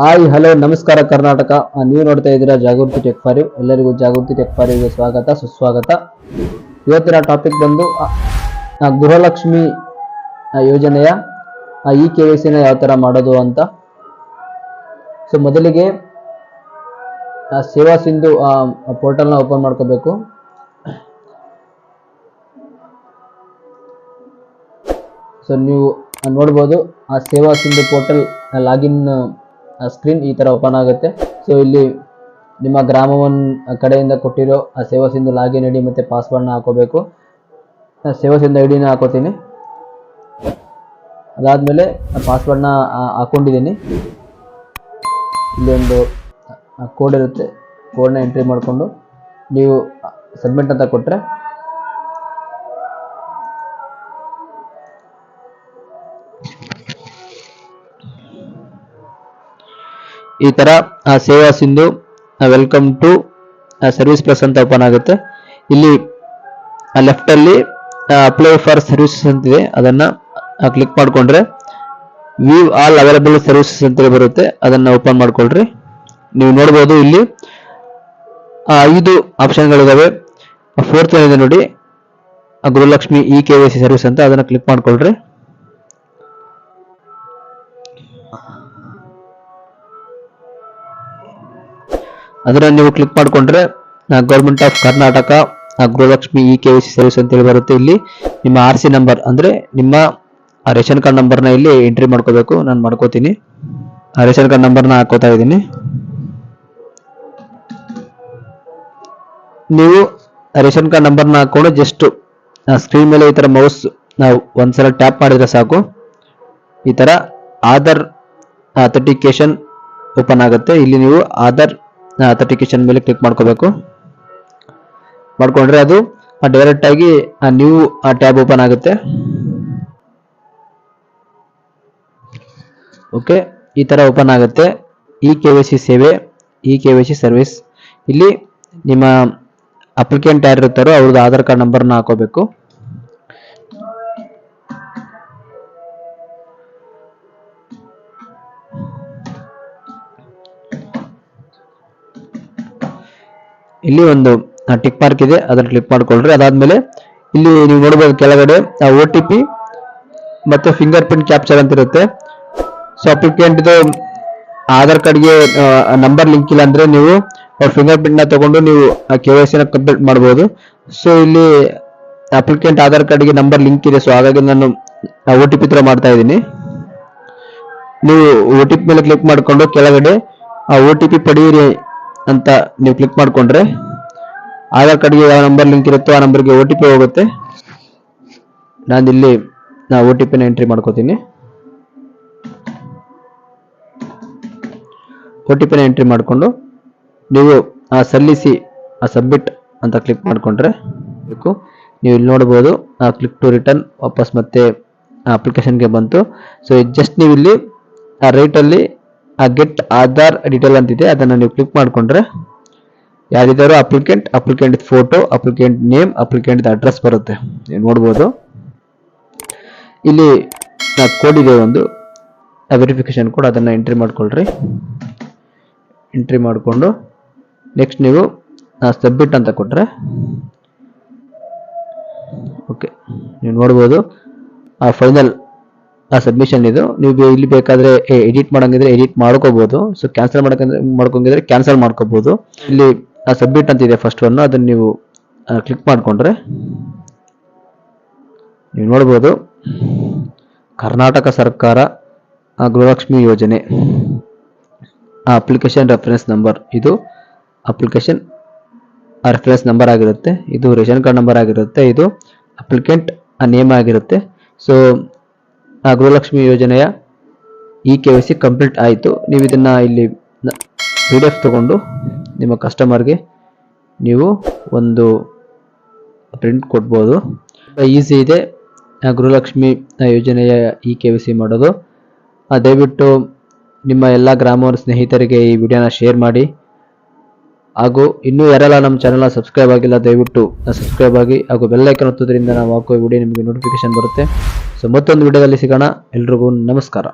Hi hello ನಮಸ್ಕಾರ ಕರ್ನಾಟಕ. ನೀವು ನೋಡ್ತಾ ಇದ್ದೀರಾ ಜಾಗೃತಿ ಟೆಕ್ ಫಾರ್ ಯು. ಎಲ್ಲರಿಗೂ ಜಾಗೃತಿ ಟೆಕ್ ಫಾರ್ ಯುಗೆ ಸ್ವಾಗತ ಸುಸ್ವಾಗತ. ಇವತ್ತಿನ ಟಾಪಿಕ್ ಬಂದು ಗೃಹಲಕ್ಷ್ಮಿ ಯೋಜನೆಯ ಇ KYC ನ ಯಾವ ತರ ಮಾಡೋದು ಅಂತ. ಸೊ ಮೊದಲಿಗೆ ಸೇವಾ ಸಿಂಧು ಪೋರ್ಟಲ್ನ ಓಪನ್ ಮಾಡ್ಕೋಬೇಕು. ಸೊ ನೀವು ನೋಡ್ಬೋದು ಆ ಸೇವಾ ಸಿಂಧು ಪೋರ್ಟಲ್ ಲಾಗಿನ್ ಸ್ಕ್ರೀನ್ ಈ ತರ ಓಪನ್ ಆಗುತ್ತೆ. ಸೊ ಇಲ್ಲಿ ನಿಮ್ಮ ಗ್ರಾಮವನ್ನು ಕಡೆಯಿಂದ ಕೊಟ್ಟಿರೋ ಆ ಸೇವಾ ಸಿಂಧು ಲಾಗಿನ್ ಐಡಿ ಮತ್ತೆ ಪಾಸ್ವರ್ಡ್ನ ಹಾಕೋಬೇಕು. ಸೇವಾ ಸಿಂಧು ಐಡಿನ ಹಾಕೋತೀನಿ. ಅದಾದ್ಮೇಲೆ ಪಾಸ್ವರ್ಡ್ನ ಹಾಕೊಂಡಿದ್ದೀನಿ. ಇಲ್ಲಿ ಒಂದು ಕೋಡ್ ಇರುತ್ತೆ, ಕೋಡ್ನ ಎಂಟ್ರಿ ಮಾಡಿಕೊಂಡು ನೀವು ಸಬ್ಮಿಟ್ ಅಂತ ಕೊಟ್ಟರೆ ಈ ತರ Seva Sindhu welcome to service plus ಅಂತ ಓಪನ್ ಆಗುತ್ತೆ. ಇಲ್ಲಿ ಲೆಫ್ಟ್ ಅಲ್ಲಿ ಅಪ್ಲೈ ಫಾರ್ ಸರ್ವಿಸಸ್ ಅಂತಿದೆ, ಅದನ್ನ ಕ್ಲಿಕ್ ಮಾಡ್ಕೊಂಡ್ರೆ ವ್ಯೂ ಆಲ್ ಅವೈಲಬಲ್ ಸರ್ವಿಸಸ್ ಅಂತ ಬರುತ್ತೆ, ಅದನ್ನ ಓಪನ್ ಮಾಡ್ಕೊಳ್ರಿ. ನೀವು ನೋಡಬಹುದು ಇಲ್ಲಿ 5 ಆಪ್ಷನ್ಗಳಿದಾವೆ. ಫೋರ್ತ್ ಇದೆ ನೋಡಿ, ಗೃಹಲಕ್ಷ್ಮಿ ಇ KYC ಸರ್ವಿಸ್ ಅಂತ, ಅದನ್ನ ಕ್ಲಿಕ್ ಮಾಡ್ಕೊಳ್ರಿ. ಅದನ್ನ ನೀವು ಕ್ಲಿಕ್ ಮಾಡ್ಕೊಂಡ್ರೆ government of Karnataka Gruhalakshmi E KYC service ಅಂತ ಹೇಳಿ ಬರುತ್ತೆ. ಇಲ್ಲಿ ನಿಮ್ಮ RC ನಂಬರ್ ಅಂದ್ರೆ ನಿಮ್ಮ ರೇಷನ್ ಕಾರ್ಡ್ ನಂಬರ್ನ ಇಲ್ಲಿ ಎಂಟ್ರಿ ಮಾಡ್ಕೋಬೇಕು. ನಾನು ಮಾಡ್ಕೋತೀನಿ, ರೇಷನ್ ಕಾರ್ಡ್ ನಂಬರ್ನ ಹಾಕೋತಾ ಇದ್ದೀನಿ. ನೀವು ರೇಷನ್ ಕಾರ್ಡ್ ನಂಬರ್ನ ಹಾಕೊಂಡು ಜಸ್ಟ್ ಸ್ಕ್ರೀನ್ ಮೇಲೆ ಈ ತರ ಮೌಸ್ ನಾವು ಒಂದ್ಸಲ ಟ್ಯಾಪ್ ಮಾಡಿದ್ರೆ ಸಾಕು, ಈ ತರ ಆಧಾರ್ ಅಥೆಂಟಿಕೇಶನ್ ಓಪನ್ ಆಗುತ್ತೆ. ಇಲ್ಲಿ ನೀವು ಆಧಾರ್ ಅಥೆಂಟಿಕೇಶನ್ ಮೇಲೆ ಕ್ಲಿಕ್ ಮಾಡ್ಕೋಬೇಕು. ಮಾಡ್ಕೊಂಡ್ರೆ ಅದು ಡೈರೆಕ್ಟ್ ಆಗಿ ನ್ಯೂ ಟ್ಯಾಬ್ ಓಪನ್ ಆಗುತ್ತೆ. ಓಕೆ, ಈ ತರ ಓಪನ್ ಆಗುತ್ತೆ. ಇ KYC ಸೇವೆ, ಇ KYC ಸರ್ವಿಸ್. ಇಲ್ಲಿ ನಿಮ್ಮ ಅಪ್ಲಿಕೆಂಟ್ ಯಾರು ಇರ್ತಾರೋ ಅವ್ರದ್ದು ಆಧಾರ್ ಕಾರ್ಡ್ ನಂಬರ್ನ ಹಾಕೋಬೇಕು. ಇಲ್ಲಿ ಒಂದು ಟಿಕ್ ಮಾರ್ಕ್ ಇದೆ, ಅದನ್ನ ಕ್ಲಿಕ್ ಮಾಡ್ಕೊಳ್ರಿ. ಅದಾದ್ಮೇಲೆ ಇಲ್ಲಿ ನೀವು ನೋಡಬಹುದು ಕೆಳಗಡೆ OTP ಮತ್ತೆ ಫಿಂಗರ್ ಪ್ರಿಂಟ್ ಕ್ಯಾಪ್ಚರ್ ಅಂತ ಇರುತ್ತೆ. ಸೊ ಅಪ್ಲಿಕೆಂಟ್ ಆಧಾರ್ ಕಾರ್ಡ್ಗೆ ನಂಬರ್ ಲಿಂಕ್ ಇಲ್ಲ ಅಂದ್ರೆ ನೀವು ಅವ್ರ ಫಿಂಗರ್ ಪ್ರಿಂಟ್ ನ ತಗೊಂಡು ನೀವು KYC ನ ಕಂಪ್ಲೀಟ್ ಮಾಡಬಹುದು. ಸೊ ಇಲ್ಲಿ ಅಪ್ಲಿಕೆಂಟ್ ಆಧಾರ್ ಕಾರ್ಡ್ಗೆ ನಂಬರ್ ಲಿಂಕ್ ಇದೆ, ಸೊ ಹಾಗಾಗಿ ನಾನು OTP ತರ ಮಾಡ್ತಾ ಇದ್ದೀನಿ. ನೀವು OTP ಮೇಲೆ ಕ್ಲಿಕ್ ಮಾಡ್ಕೊಂಡು ಕೆಳಗಡೆ OTP ಪಡೆಯಿರಿ ಅಂತ ನೀವು ಕ್ಲಿಕ್ ಮಾಡ್ಕೊಂಡ್ರೆ ಆಧಾರ್ ಕಾರ್ಡ್ಗೆ ಯಾವ ನಂಬರ್ ಲಿಂಕ್ ಇರುತ್ತೋ ಆ ನಂಬರ್ಗೆ OTP ಹೋಗುತ್ತೆ. ನಾನು ಇಲ್ಲಿ OTP ನ ಎಂಟ್ರಿ ಮಾಡ್ಕೋತೀನಿ. OTP ನ ಎಂಟ್ರಿ ಮಾಡಿಕೊಂಡು ನೀವು ಸಲ್ಲಿಸಿ ಸಬ್ಮಿಟ್ ಅಂತ ಕ್ಲಿಕ್ ಮಾಡ್ಕೊಂಡ್ರೆ ನೀವು ಇಲ್ಲಿ ನೋಡಬಹುದು ಕ್ಲಿಕ್ ಟು ರಿಟರ್ನ್ ವಾಪಸ್ ಮತ್ತೆ ಅಪ್ಲಿಕೇಶನ್ಗೆ ಬಂತು. ಸೊ ಜಸ್ಟ್ ನೀವು ಇಲ್ಲಿ ರೈಟ್ ಅಲ್ಲಿ ಗೆಟ್ ಆಧಾರ್ ಡೀಟೇಲ್ ಅಂತಿದೆ, ಅದನ್ನ ನೀವು ಕ್ಲಿಕ್ ಮಾಡ್ಕೊಂಡ್ರೆ ಯಾರಿದ್ದಾರೋ applicant photo, applicant name, applicant address ಬರುತ್ತೆ. ನೀವು ನೋಡ್ಬೋದು ಇಲ್ಲಿ ಕೋಡ್ ಇದೆ, ಒಂದು ವೆರಿಫಿಕೇಶನ್ ಕೋಡ್, ಅದನ್ನ ಎಂಟ್ರಿ ಮಾಡ್ಕೊಳ್ರಿ. ಎಂಟ್ರಿ ಮಾಡಿಕೊಂಡು ನೆಕ್ಸ್ಟ್ ನೀವು ಸಬ್ಮಿಟ್ ಅಂತ ಕೊಟ್ರೆ ಓಕೆ, ನೀವು ನೋಡ್ಬೋದು ಫೈನಲ್ ಸಬ್ಮಿಷನ್ ಇದು. ನೀವು ಇಲ್ಲಿ ಬೇಕಾದ್ರೆ ಎಡಿಟ್ ಮಾಡಂಗಿದ್ರೆ ಎಡಿಟ್ ಮಾಡ್ಕೋಬಹುದು. ಸೊ ಕ್ಯಾನ್ಸಲ್ ಮಾಡ್ಕೊಂಗಿದ್ರೆ ಕ್ಯಾನ್ಸಲ್ ಮಾಡ್ಕೋಬಹುದು. ಇಲ್ಲಿ ಸಬ್ಮಿಟ್ ಅಂತ ಇದೆ ಫಸ್ಟ್ ಒನ್, ಅದನ್ನ ನೀವು ಕ್ಲಿಕ್ ಮಾಡ್ಕೊಂಡ್ರೆ ನೀವು ನೋಡ್ಬೋದು ಕರ್ನಾಟಕ ಸರ್ಕಾರ ಗೃಹಲಕ್ಷ್ಮಿ ಯೋಜನೆ ಅಪ್ಲಿಕೇಶನ್ ರೆಫರೆನ್ಸ್ ನಂಬರ್, ಇದು ಅಪ್ಲಿಕೇಶನ್ ರೆಫರೆನ್ಸ್ ನಂಬರ್ ಆಗಿರುತ್ತೆ, ಇದು ರೇಷನ್ ಕಾರ್ಡ್ ನಂಬರ್ ಆಗಿರುತ್ತೆ, ಇದು ಅಪ್ಲಿಕೆಂಟ್ ನೇಮ್ ಆಗಿರುತ್ತೆ. ಸೊ ಗೃಹಲಕ್ಷ್ಮಿ ಯೋಜನೆಯ ಇ KYC ಕಂಪ್ಲೀಟ್ ಆಯಿತು. ನೀವು ಇದನ್ನ ಇಲ್ಲಿ PDF ತಗೊಂಡು ನಿಮ್ಮ ಕಸ್ಟಮರ್ಗೆ ನೀವು ಒಂದು ಪ್ರಿಂಟ್ ಕೊಡ್ಬೋದು. ಈಸಿ ಇದೆ ಗೃಹಲಕ್ಷ್ಮಿ ಯೋಜನೆಯ ಇ KYC ಮಾಡೋದು. ದಯವಿಟ್ಟು ನಿಮ್ಮ ಎಲ್ಲ ಗ್ರಾಮೀಣ ಸ್ನೇಹಿತರಿಗೆ ಈ ವಿಡಿಯೋನ ಶೇರ್ ಮಾಡಿ. ಹಾಗೂ ಇನ್ನೂ ಯಾರೆಲ್ಲ ನಮ್ಮ ಚಾನೆಲ್ನ ಸಬ್ಸ್ಕ್ರೈಬ್ ಆಗಿಲ್ಲ ದಯವಿಟ್ಟು ಸಬ್ಸ್ಕ್ರೈಬ್ ಆಗಿ, ಹಾಗೂ ಬೆಲ್ ಐಕಾನ್ ಒತ್ತೋದ್ರಿಂದ ನಾವು ಹಾಕೋ ವಿಡಿಯೋ ನಿಮಗೆ ನೋಟಿಫಿಕೇಶನ್ ಬರುತ್ತೆ. ಸೊ ಮತ್ತೊಂದು ವಿಡಿಯೋದಲ್ಲಿ ಸಿಗೋಣ. ಎಲ್ರಿಗೂ ನಮಸ್ಕಾರ.